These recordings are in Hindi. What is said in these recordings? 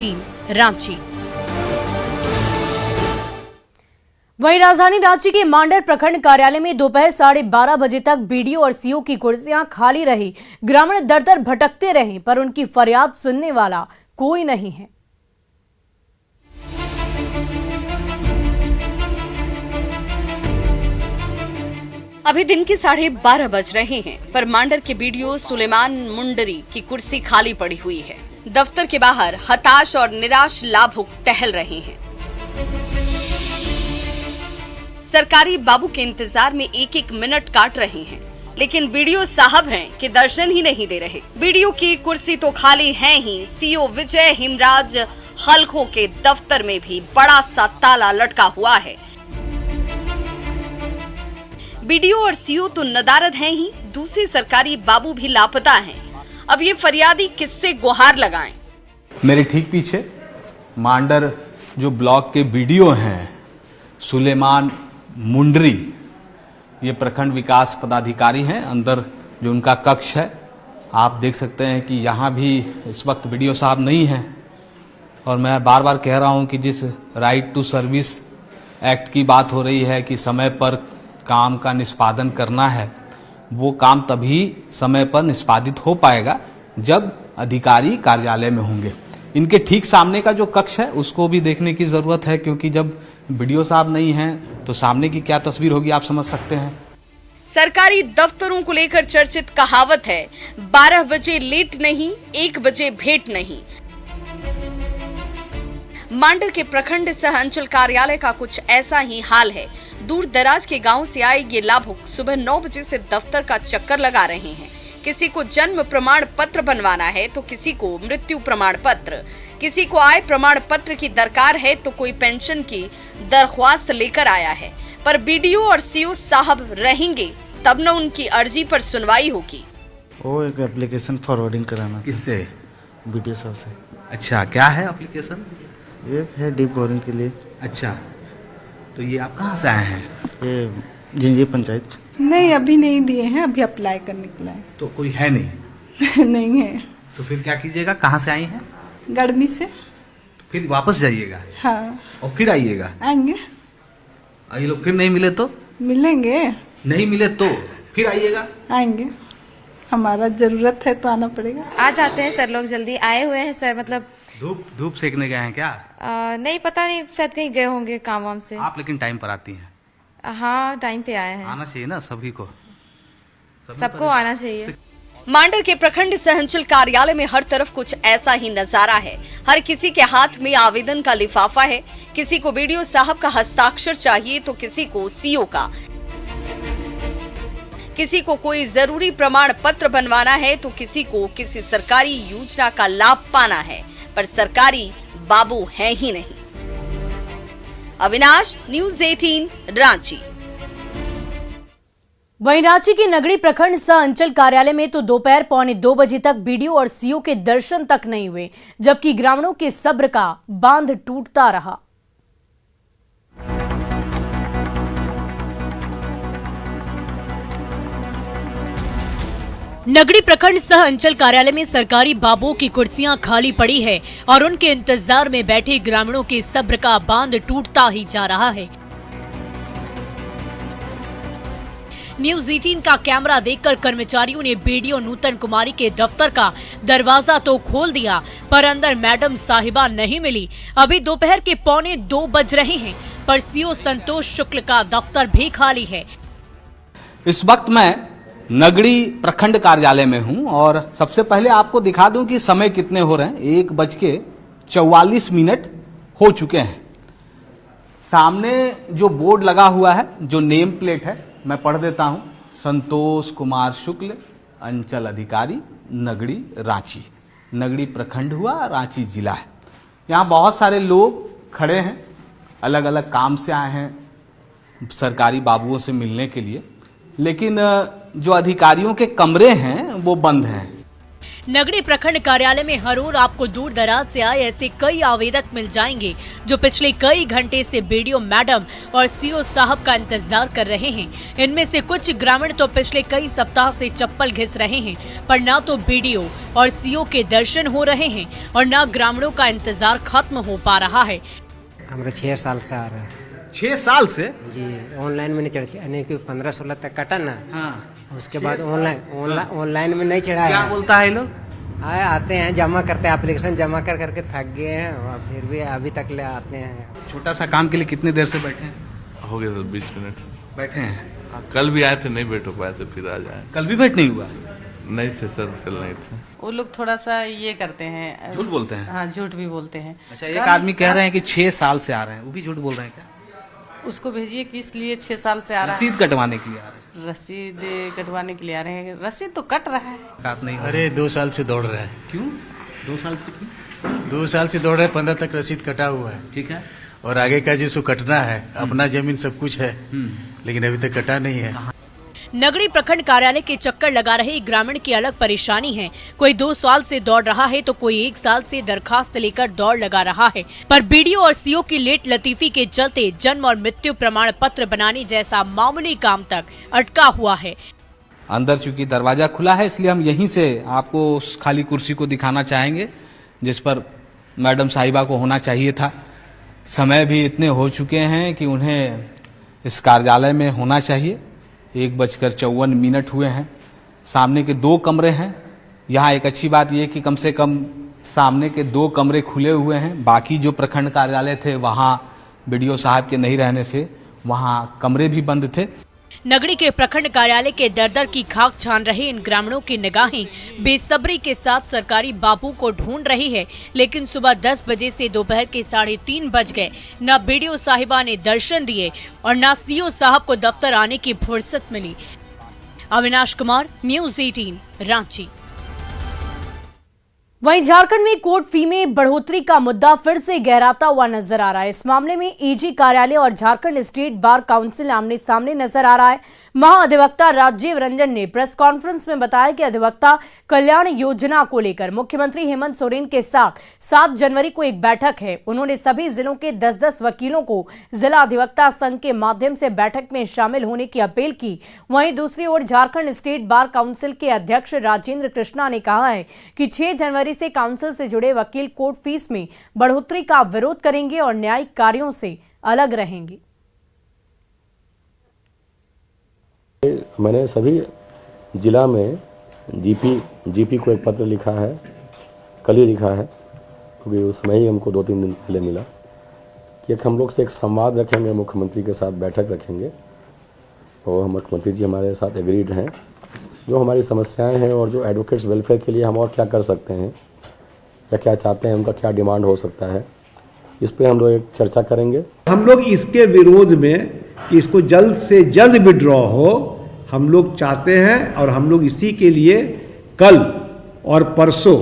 रांची। वहीं राजधानी रांची के मांडर प्रखंड कार्यालय में दोपहर 12:30 बजे तक बीडीओ और सीओ की कुर्सियां खाली रही। ग्रामीण दर दर भटकते रहे पर उनकी फरियाद सुनने वाला कोई नहीं है। अभी दिन के 12:30 बज रहे हैं पर मांडर के बीडीओ सुलेमान मुंडरी की कुर्सी खाली पड़ी हुई है। दफ्तर के बाहर हताश और निराश लाभुक टहल रहे हैं। सरकारी बाबू के इंतजार में एक एक मिनट काट रहे हैं, लेकिन बीडीओ साहब हैं कि दर्शन ही नहीं दे रहे। बीडीओ की कुर्सी तो खाली है ही, सीओ विजय हिमराज हल्को के दफ्तर में भी बड़ा सा ताला लटका हुआ है। बीडीओ और सीओ तो नदारद हैं ही, दूसरे सरकारी बाबू भी लापता हैं। अब ये फरियादी किससे गुहार लगाएं? मेरे ठीक पीछे मांडर जो ब्लॉक के बीडीओ हैं सुलेमान मुंडरी, ये प्रखंड विकास पदाधिकारी हैं। अंदर जो उनका कक्ष है आप देख सकते हैं कि यहाँ भी इस वक्त बीडीओ साहब नहीं हैं। और मैं बार बार कह रहा हूँ कि जिस राइट टू सर्विस एक्ट की बात हो रही है कि समय पर काम का निष्पादन करना है, वो काम तभी समय पर निष्पादित हो पाएगा जब अधिकारी कार्यालय में होंगे। इनके ठीक सामने का जो कक्ष है उसको भी देखने की जरूरत है, क्योंकि जब बीडीओ साहब नहीं हैं तो सामने की क्या तस्वीर होगी आप समझ सकते हैं। सरकारी दफ्तरों को लेकर चर्चित कहावत है, 12 बजे लेट नहीं, 1 बजे भेंट नहीं। मांडर के प्रखंड सह अंचल कार्यालय का कुछ ऐसा ही हाल है। दूर दराज के गांव से आए ये लाभुक सुबह 9 बजे से दफ्तर का चक्कर लगा रहे हैं। किसी को जन्म प्रमाण पत्र बनवाना है तो किसी को मृत्यु प्रमाण पत्र, किसी को आय प्रमाण पत्र की दरकार है तो कोई पेंशन की दरख्वास्त लेकर आया है। पर बीडीओ और सीओ साहब रहेंगे तब न उनकी अर्जी पर सुनवाई होगी। वो एक एप्लीकेशन फॉरवर्डिंग कराना। किससे? बीडीओ साहब से। अच्छा, क्या है एप्लीकेशन? एक है डीप बोरिंग के लिए। अच्छा, तो ये आप कहाँ से आए हैं? ये जिंजी पंचायत। नहीं, अभी नहीं दिए हैं, अभी अप्लाई करने के लिए। तो कोई है नहीं? नहीं है। तो फिर क्या कीजिएगा? कहाँ से आई हैं? गढ़मी से। फिर वापस जाइएगा? हाँ। और फिर आइएगा? आएंगे। ये लोग फिर नहीं मिले तो? मिलेंगे। नहीं मिले तो फिर आइएगा? आएंगे, हमारा जरूरत है तो आना पड़ेगा। आ जाते हैं सर, लोग जल्दी आए हुए हैं सर। मतलब धूप सेकने गए हैं क्या? नहीं, पता नहीं, शायद कहीं गए होंगे काम वाम से। आप लेकिन टाइम पर आती हैं। हाँ, टाइम पे आए हैं। आना चाहिए ना सभी को, सबको आना चाहिए। मांडर के प्रखंड सहंचल कार्यालय में हर तरफ कुछ ऐसा ही नजारा है। हर किसी के हाथ में आवेदन का लिफाफा है। किसी को बीडीओ साहब का हस्ताक्षर चाहिए तो किसी को सीओ का, किसी को कोई जरूरी प्रमाण पत्र बनवाना है तो किसी को किसी सरकारी योजना का लाभ पाना है, पर सरकारी बाबू है ही नहीं। अविनाश, न्यूज़ 18, रांची। वहीं रांची के नगड़ी प्रखंड सह अंचल कार्यालय में तो दोपहर 1:45 बजे तक बीडीओ और सीओ के दर्शन तक नहीं हुए, जबकि ग्रामीणों के सब्र का बांध टूटता रहा। नगड़ी प्रखंड सह अंचल कार्यालय में सरकारी बाबुओं की कुर्सियां खाली पड़ी है और उनके इंतजार में बैठे ग्रामीणों के सब्र का बांध टूटता ही जा रहा है। न्यूज़ 18 का कैमरा देखकर कर्मचारियों ने बीडीओ नूतन कुमारी के दफ्तर का दरवाजा तो खोल दिया, पर अंदर मैडम साहिबा नहीं मिली। अभी दोपहर के 1:45 बज रहे हैं पर सीओ संतोष शुक्ल का दफ्तर भी खाली है। इस वक्त मैं नगड़ी प्रखंड कार्यालय में हूं और सबसे पहले आपको दिखा दूं कि समय कितने हो रहे हैं। 1:44 हो चुके हैं। सामने जो बोर्ड लगा हुआ है, जो नेम प्लेट है, मैं पढ़ देता हूं। संतोष कुमार शुक्ल, अंचल अधिकारी, नगड़ी रांची। नगड़ी प्रखंड हुआ, रांची जिला है। यहाँ बहुत सारे लोग खड़े हैं, अलग अलग काम से आए हैं सरकारी बाबुओं से मिलने के लिए, लेकिन जो अधिकारियों के कमरे हैं वो बंद हैं। नगड़ी प्रखंड कार्यालय में हर रोज आपको दूर दराज से आए ऐसे कई आवेदक मिल जाएंगे जो पिछले कई घंटे से बीडीओ मैडम और सीओ साहब का इंतजार कर रहे हैं। इनमें से कुछ ग्रामीण तो पिछले कई सप्ताह से चप्पल घिस रहे हैं, पर ना तो बीडीओ और सीओ के दर्शन हो रहे हैं और न ग्रामीणों का इंतजार खत्म हो पा रहा है। हमारा 6 साल से आ रहा है 6 साल से जी। ऑनलाइन में नहीं चढ़ती, यानी कि 15-16 तक कटा ना। हाँ। उसके बाद ऑनलाइन में नहीं चढ़ा क्या है। बोलता है लोग? आते हैं, जमा करते हैं, एप्लीकेशन जमा कर करके थक गए हैं और फिर भी अभी तक ले आते हैं। छोटा सा काम के लिए कितनी देर से बैठे हैं? हो गया सर 20 मिनट बैठे हैं। कल भी आए थे, नहीं बैठ हो पाए थे, फिर आ जाए। कल भी बैठ नहीं हुआ? नहीं थे सर, कल नहीं थे। वो लोग थोड़ा सा ये करते हैं, झूठ बोलते हैं। हाँ झूठ भी बोलते हैं। अच्छा, एक आदमी कह रहे हैं कि 6 साल से आ रहे हैं, वो भी झूठ बोल रहे हैं क्या? उसको भेजिए किस लिए 6 साल से आ रहा है। रसीद कटवाने के लिए आ रहे हैं। रसीद कटवाने के लिए आ रहे हैं। रसीद तो कट रहा है। बात नहीं। अरे 2 साल से दौड़ रहा है। क्यों 2 साल से क्यों? 2 साल से दौड़ रहा है, 15 तक रसीद कटा हुआ है। ठीक है। और आगे का जिसको कटना है, अपना जमीन सब कुछ है, लेकिन अभी तक कटा नहीं है। नगड़ी प्रखंड कार्यालय के चक्कर लगा रहे ग्रामीण की अलग परेशानी है। कोई 2 साल से दौड़ रहा है तो कोई 1 साल से दरखास्त लेकर दौड़ लगा रहा है, पर बीडीओ और सीओ की लेट लतीफी के चलते जन्म और मृत्यु प्रमाण पत्र बनाने जैसा मामूली काम तक अटका हुआ है। अंदर चूंकि दरवाजा खुला है, इसलिए हम यहीं से आपको उस खाली कुर्सी को दिखाना चाहेंगे जिस पर मैडम साहिबा को होना चाहिए था। समय भी इतने हो चुके हैं कि उन्हें इस कार्यालय में होना चाहिए। 1:54 हुए हैं। सामने के 2 कमरे हैं। यहाँ एक अच्छी बात यह कि कम से कम सामने के 2 कमरे खुले हुए हैं। बाकी जो प्रखंड कार्यालय थे वहाँ बीडीओ साहब के नहीं रहने से वहाँ कमरे भी बंद थे। नगड़ी के प्रखंड कार्यालय के दर की खाक छान रहे इन ग्रामीणों की निगाहें बेसब्री के साथ सरकारी बाबू को ढूंढ रही है, लेकिन सुबह 10 बजे से दोपहर के 3:30 बज गए। न बीडीओ साहिबा ने दर्शन दिए और न सीओ साहब को दफ्तर आने की फुर्सत मिली। अविनाश कुमार, न्यूज़ 18, रांची। वहीं झारखंड में कोर्ट फी में बढ़ोतरी का मुद्दा फिर से गहराता हुआ नजर आ रहा है। इस मामले में एजी कार्यालय और झारखंड स्टेट बार काउंसिल आमने सामने नजर आ रहा है। महाअधिवक्ता राजीव रंजन ने प्रेस कॉन्फ्रेंस में बताया कि अधिवक्ता कल्याण योजना को लेकर मुख्यमंत्री हेमंत सोरेन के साथ 7 जनवरी को एक बैठक है। उन्होंने सभी जिलों के 10-10 वकीलों को जिला अधिवक्ता संघ के माध्यम से बैठक में शामिल होने की अपील की। वहीं दूसरी ओर झारखंड स्टेट बार काउंसिल के अध्यक्ष राजेंद्र कृष्णा ने कहा है कि 6 जनवरी से काउंसिल से जुड़े वकील कोर्ट फीस में बढ़ोतरी का विरोध करेंगे और न्यायिक कार्यों से अलग रहेंगे। मैंने सभी जिला में जीपी को एक पत्र लिखा है, कल ही लिखा है, क्योंकि उस समय ही हमको 2-3 दिन पहले मिला कि हम लोग से एक संवाद रखेंगे, मुख्यमंत्री के साथ बैठक रखेंगे और मुख्यमंत्री जी हमारे साथ एग्रीड हैं। जो हमारी समस्याएं हैं और जो एडवोकेट्स वेलफेयर के लिए हम और क्या कर सकते हैं या क्या चाहते हैं, उनका क्या डिमांड हो सकता है, इस पे हम लोग एक चर्चा करेंगे। हम लोग इसके विरोध में कि इसको जल्द से जल्द विड्रॉ हो हम लोग चाहते हैं और हम लोग इसी के लिए कल और परसों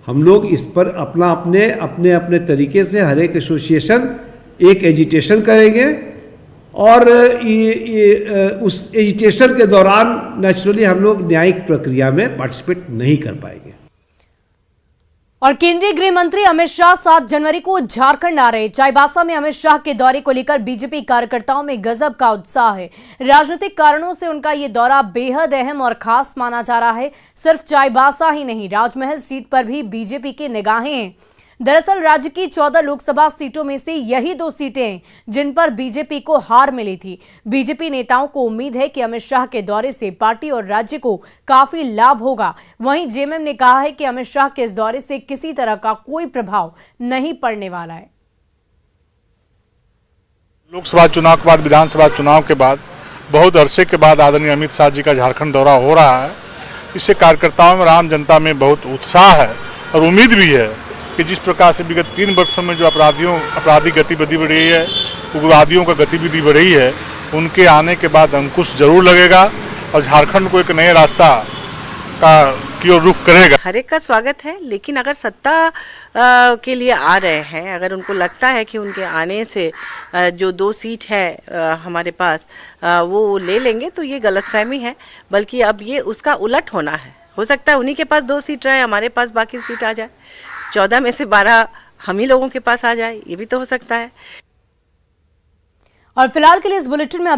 हम लोग इस पर अपने अपने तरीके से हर एक एसोसिएशन एक एजिटेशन करेंगे और उस एजिटेशन के दौरान नेचुरली हम लोग न्यायिक प्रक्रिया में पार्टिसिपेट नहीं कर पाएंगे। और केंद्रीय गृह मंत्री अमित शाह 7 जनवरी को झारखंड आ रहे। चाईबासा में अमित शाह के दौरे को लेकर बीजेपी कार्यकर्ताओं में गजब का उत्साह है। राजनीतिक कारणों से उनका ये दौरा बेहद अहम और खास माना जा रहा है। सिर्फ चाईबासा ही नहीं, राजमहल सीट पर भी बीजेपी की निगाहें हैं। दरअसल राज्य की 14 लोकसभा सीटों में से यही 2 सीटें हैं जिन पर बीजेपी को हार मिली थी। बीजेपी नेताओं को उम्मीद है कि अमित शाह के दौरे से पार्टी और राज्य को काफी लाभ होगा। वहीं जेएमएम ने कहा है कि अमित शाह के इस दौरे से किसी तरह का कोई प्रभाव नहीं पड़ने वाला है। लोकसभा चुनाव के बाद, विधानसभा चुनाव के बाद बहुत अरसे के बाद आदरणीय अमित शाह जी का झारखंड दौरा हो रहा है। इससे कार्यकर्ताओं में, आम जनता में बहुत उत्साह है और उम्मीद भी है कि जिस प्रकार से विगत 3 वर्षों में जो आपराधिक गतिविधि बढ़ी है, उग्रवादियों का गतिविधि बढ़ी है, उनके आने के बाद अंकुश जरूर लगेगा और झारखंड को एक नए रास्ता की ओर रुख करेगा। हर एक का स्वागत है, लेकिन अगर सत्ता के लिए आ रहे हैं, अगर उनको लगता है कि उनके आने से जो 2 सीट है हमारे पास वो ले लेंगे, तो ये गलतफहमी है। बल्कि अब ये उसका उलट होना है। हो सकता है उन्हीं के पास 2 सीट रहे, हमारे पास बाकी सीट आ जाए, 14 में से 12 हम ही लोगों के पास आ जाए, ये भी तो हो सकता है। और फिलहाल के लिए इस बुलेटिन में